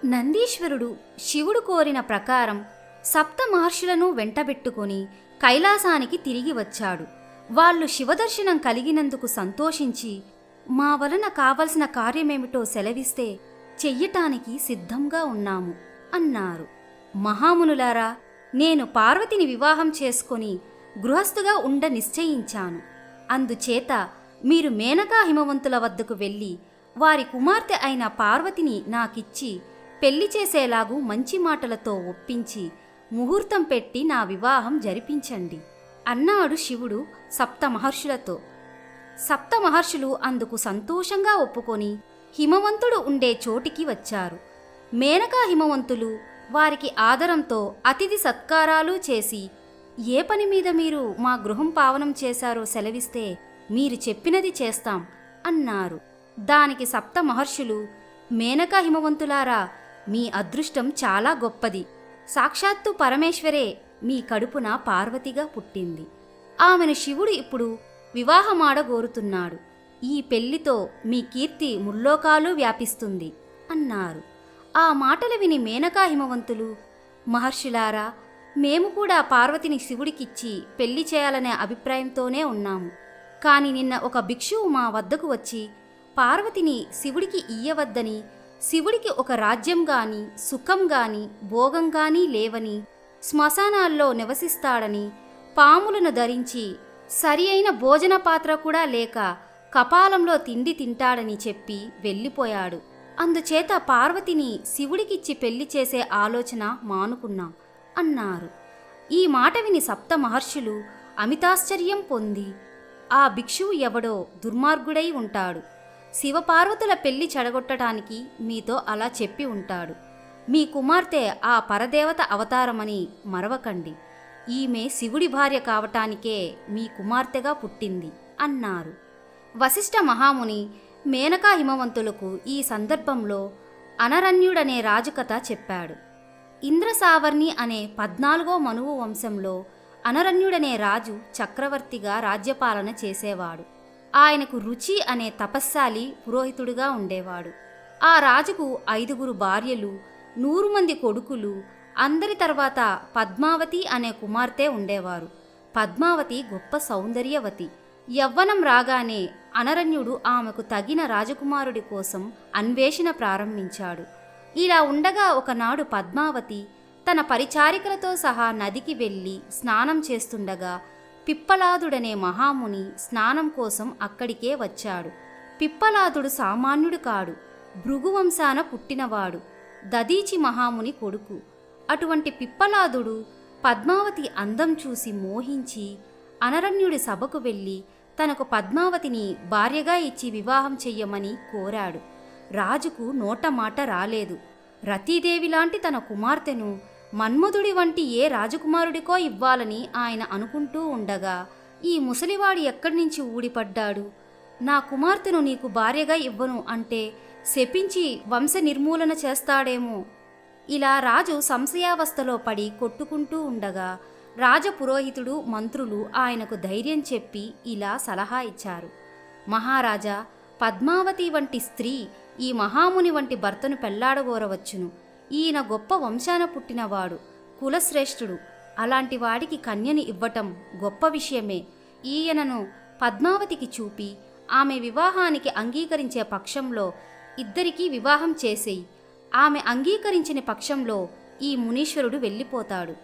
నందీశ్వరుడు శివుడు కోరిన ప్రకారం సప్త మహర్షులను వెంటబెట్టుకొని కైలాసానికి తిరిగి వచ్చాడు. వాళ్ళు శివదర్శనం కలిగినందుకు సంతోషించి, మా వలన కావలసిన కార్యమేమిటో సెలవిస్తే చెయ్యటానికి సిద్ధంగా ఉన్నాము అన్నారు. మహామునులారా, నేను పార్వతిని వివాహం చేసుకొని గృహస్థుగా ఉండ నిశ్చయించాను. అందుచేత మీరు మేనకా హిమవంతుల వద్దకు వెళ్ళి వారి కుమార్తె అయిన పార్వతిని నాకిచ్చి పెళ్లి చేసేలాగూ మంచి మాటలతో ఒప్పించి ముహూర్తం పెట్టి నా వివాహం జరిపించండి అన్నాడు శివుడు సప్తమహర్షులతో. సప్తమహర్షులు అందుకు సంతోషంగా ఒప్పుకొని హిమవంతుడు ఉండే చోటికి వచ్చారు. మేనకా హిమవంతులు వారికి ఆదరంతో అతిథి సత్కారాలు చేసి, ఏ పని మీద మీరు మా గృహం పావనం చేశారో సెలవిస్తే మీరు చెప్పినది చేస్తాం అన్నారు. దానికి సప్తమహర్షులు, మేనకా హిమవంతులారా, మీ అదృష్టం చాలా గొప్పది. సాక్షాత్తు పరమేశ్వరే మీ కడుపున పార్వతిగా పుట్టింది. ఆమెను శివుడు ఇప్పుడు వివాహమాడగోరుతున్నాడు. ఈ పెళ్లితో మీ కీర్తి ముల్లోకాలు వ్యాపిస్తుంది అన్నారు. ఆ మాటలు విని మేనకా హిమవంతులు, మహర్షులారా, మేము కూడా పార్వతిని శివుడికిచ్చి పెళ్లి చేయాలనే అభిప్రాయంతోనే ఉన్నాము. కాని నిన్న ఒక భిక్షువు మా వద్దకు వచ్చి పార్వతిని శివుడికి ఇయ్యవద్దని, శివుడికి ఒక రాజ్యం గాని సుఖం గాని భోగం గాని లేవని, శ్మశానాల్లో నివసిస్తాడని, పాములను ధరించి సరి అయిన భోజన పాత్ర కూడా లేక కపాలంలో తిండి తింటాడని చెప్పి వెళ్ళిపోయాడు. అందుచేత పార్వతిని శివుడికిచ్చి పెళ్లి చేసే ఆలోచన మానుకున్నాం అన్నారు. ఈ మాట విని సప్తమహర్షులు అమితాశ్చర్యం పొంది, ఆ భిక్షువు ఎవడో దుర్మార్గుడై ఉంటాడు. శివపార్వతుల పెళ్లి చెడగొట్టడానికి మీతో అలా చెప్పి ఉంటాడు. మీ కుమార్తె ఆ పరదేవత అవతారమని మరవకండి. ఈమె శివుడి భార్య కావటానికే మీ కుమార్తెగా పుట్టింది అన్నారు. వశిష్ఠ మహాముని మేనకా హిమవంతులకు ఈ సందర్భంలో అనరణ్యుడనే రాజుకథ చెప్పాడు. ఇంద్రసావర్ణి అనే 14వ మనువు వంశంలో అనరణ్యుడనే రాజు చక్రవర్తిగా రాజ్యపాలన చేసేవాడు. ఆయనకు రుచి అనే తపస్శాలి పురోహితుడుగా ఉండేవాడు. ఆ రాజుకు 5 భార్యలు, 100 మంది కొడుకులు, అందరి తర్వాత పద్మావతి అనే కుమార్తె ఉండేవారు. పద్మావతి గొప్ప సౌందర్యవతి. యవ్వనం రాగానే అనరణ్యుడు ఆమెకు తగిన రాజకుమారుడి కోసం అన్వేషణ ప్రారంభించాడు. ఇలా ఉండగా ఒకనాడు పద్మావతి తన పరిచారికలతో సహా నదికి వెళ్ళి స్నానం చేస్తుండగా పిప్పలాదుడనే మహాముని స్నానం కోసం అక్కడికే వచ్చాడు. పిప్పలాదుడు సామాన్యుడు కాడు, భృగువంశాన పుట్టినవాడు, దదీచి మహాముని కొడుకు. అటువంటి పిప్పలాదుడు పద్మావతి అందం చూసి మోహించి అనరణ్యుడి సభకు వెళ్ళి తనకు పద్మావతిని భార్యగా ఇచ్చి వివాహం చెయ్యమని కోరాడు. రాజుకు నోట మాట రాలేదు. రతీదేవిలాంటి తన కుమార్తెను మన్మధుడి వంటి ఏ రాజకుమారుడికో ఇవ్వాలని ఆయన అనుకుంటూ ఉండగా, ఈ ముసలివాడి ఎక్కడి నుంచి ఊడిపడ్డాడు? నా కుమార్తెను నీకు భార్యగా ఇవ్వను అంటే శపించి వంశ నిర్మూలన చేస్తాడేమో. ఇలా రాజు సంశయావస్థలో పడి కొట్టుకుంటూ ఉండగా రాజపురోహితుడు, మంత్రులు ఆయనకు ధైర్యం చెప్పి ఇలా సలహా ఇచ్చారు. మహారాజా, పద్మావతి వంటి స్త్రీ ఈ మహాముని వంటి భర్తను పెళ్లాడగోరవచ్చును. ఈయన గొప్ప వంశాన పుట్టినవాడు, కులశ్రేష్ఠుడు. అలాంటి వాడికి కన్యని ఇవ్వటం గొప్ప విషయమే. ఈయనను పద్మావతికి చూపి ఆమె వివాహానికి అంగీకరించే పక్షంలో ఇద్దరికీ వివాహం చేసేయి. ఆమె అంగీకరించిన పక్షంలో ఈ మునీశ్వరుడు వెళ్ళిపోతాడు.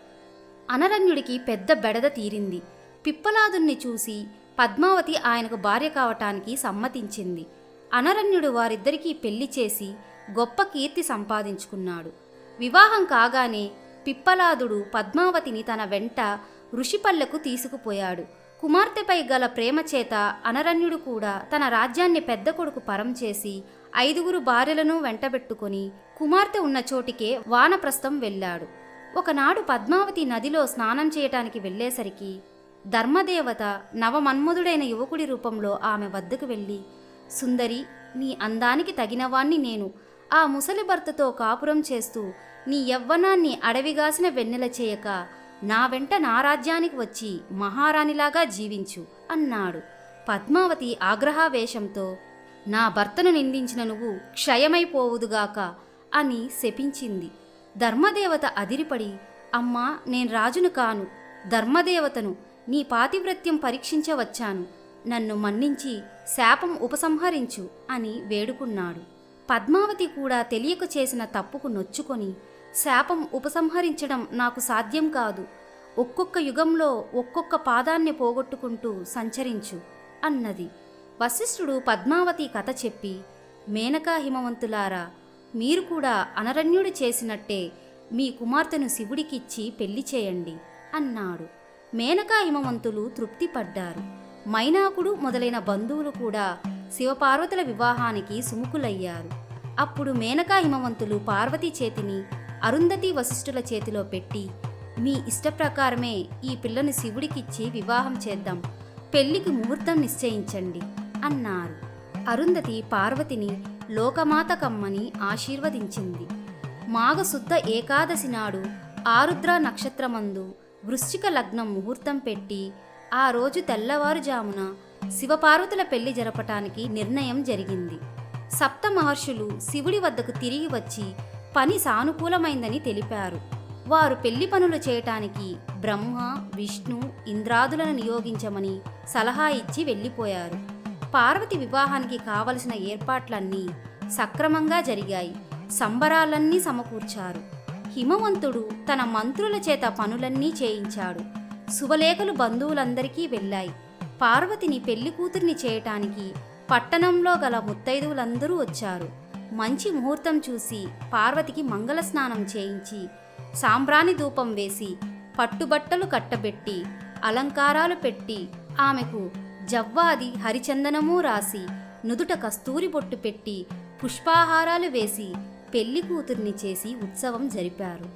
అనరణ్యుడికి పెద్ద బెడద తీరింది. పిప్పలాదుణ్ణి చూసి పద్మావతి ఆయనకు భార్య కావటానికి సమ్మతించింది. అనరణ్యుడు వారిద్దరికీ పెళ్లి చేసి గొప్ప కీర్తి సంపాదించుకున్నాడు. వివాహం కాగానే పిప్పలాదుడు పద్మావతిని తన వెంట ఋషిపల్లెకు తీసుకుపోయాడు. కుమార్తెపై గల ప్రేమ చేత అనరణ్యుడు కూడా తన రాజ్యాన్ని పెద్ద కొడుకు పరం చేసి 5 భార్యలను వెంటబెట్టుకొని కుమార్తె ఉన్న చోటికే వానప్రస్థం వెళ్ళాడు. ఒకనాడు పద్మావతి నదిలో స్నానం చేయటానికి వెళ్ళేసరికి ధర్మదేవత నవమన్మధుడైన యువకుడి రూపంలో ఆమె వద్దకు వెళ్ళి, సుందరి, నీ అందానికి తగినవాణ్ణి నేను. ఆ ముసలి భర్తతో కాపురం చేస్తూ నీ యవ్వనాన్ని అడవిగాసిన వెన్నెల చేయక నా వెంట నా రాజ్యానికి వచ్చి మహారాణిలాగా జీవించు అన్నాడు. పద్మావతి ఆగ్రహావేశంతో, నా భర్తను నిందించిన నువ్వు క్షయమైపోవుదుగాక, అని శపించింది. ధర్మదేవత అదిరిపడి, అమ్మా, నేను రాజును కాను, ధర్మదేవతను, నీ పాతివ్రత్యం పరీక్షించవచ్చాను, నన్ను మన్నించి శాపం ఉపసంహరించు అని వేడుకున్నాడు. పద్మావతి కూడా తెలియక చేసిన తప్పుకు నొచ్చుకొని, శాపం ఉపసంహరించడం నాకు సాధ్యం కాదు, ఒక్కొక్క యుగంలో ఒక్కొక్క పాదాన్ని పోగొట్టుకుంటూ సంచరించు అన్నది. వశిష్ఠుడు పద్మావతి కథ చెప్పి, మేనకా హిమవంతులారా, మీరు కూడా అనరణ్యుడు చేసినట్టే మీ కుమార్తెను శివుడికిచ్చి పెళ్లి చేయండి అన్నాడు. మేనకా హిమవంతులు తృప్తిపడ్డారు. మైనాకుడు మొదలైన బంధువులు కూడా శివపార్వతుల వివాహానికి సుముఖులయ్యారు. అప్పుడు మేనకా హిమవంతులు పార్వతీ చేతిని అరుంధతి వశిష్ఠుల చేతిలో పెట్టి, మీ ఇష్టప్రకారమే ఈ పిల్లను శివుడికిచ్చి వివాహం చేద్దాం, పెళ్లికి ముహూర్తం నిశ్చయించండి అన్నారు. అరుంధతి పార్వతిని లోకమాత కమ్మని ఆశీర్వదించింది. మాఘశుద్ధ ఏకాదశి నాడు ఆరుద్ర నక్షత్రమందు వృశ్చిక లగ్నం ముహూర్తం పెట్టి ఆ రోజు తెల్లవారుజామున శివపార్వతుల పెళ్లి జరపటానికి నిర్ణయం జరిగింది. సప్త మహర్షులు శివుడి వద్దకు తిరిగి వచ్చి పని సానుకూలమైందని తెలిపారు. వారు పెళ్లి పనులు చేయటానికి బ్రహ్మ, విష్ణు, ఇంద్రాదులను నియోగించమని సలహా ఇచ్చి వెళ్ళిపోయారు. పార్వతి వివాహానికి కావలసిన ఏర్పాట్లన్నీ సక్రమంగా జరిగాయి. సంబరాలన్నీ సమకూర్చారు. హిమవంతుడు తన మంత్రుల చేత పనులన్నీ చేయించాడు. శుభలేఖలు బంధువులందరికీ వెళ్ళాయి. పార్వతిని పెళ్లి కూతుర్ని చేయటానికి పట్టణంలో గల ముత్తైదువులందరూ వచ్చారు. మంచి ముహూర్తం చూసి పార్వతికి మంగళ స్నానం చేయించి సాంబ్రాణి ధూపం వేసి పట్టుబట్టలు కట్టబెట్టి అలంకారాలు పెట్టి ఆమెకు జవ్వాది హరిచందనము రాసి నుదుట కస్తూరి బొట్టు పెట్టి పుష్పాహారాలు వేసి పెళ్లి కూతుర్ని చేసి ఉత్సవం జరిపారు.